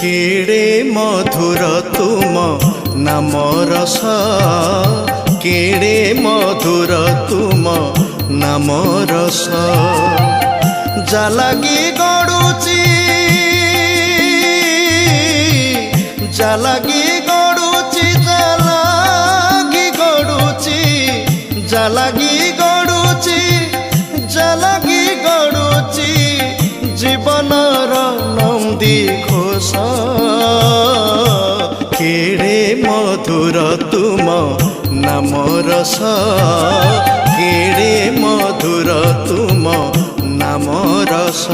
केड़े मधुर तुम नाम रस केड़े मधुर तुम नाम रस जालागी गड़ुची जालागी गड़ुची जालागी गड़ुची जालागी गड़ुची जालागी गड़ुची जीवनर नंदी घोष केड़े मधुर तुम नाम रस केड़े मधुर तुम नाम रस।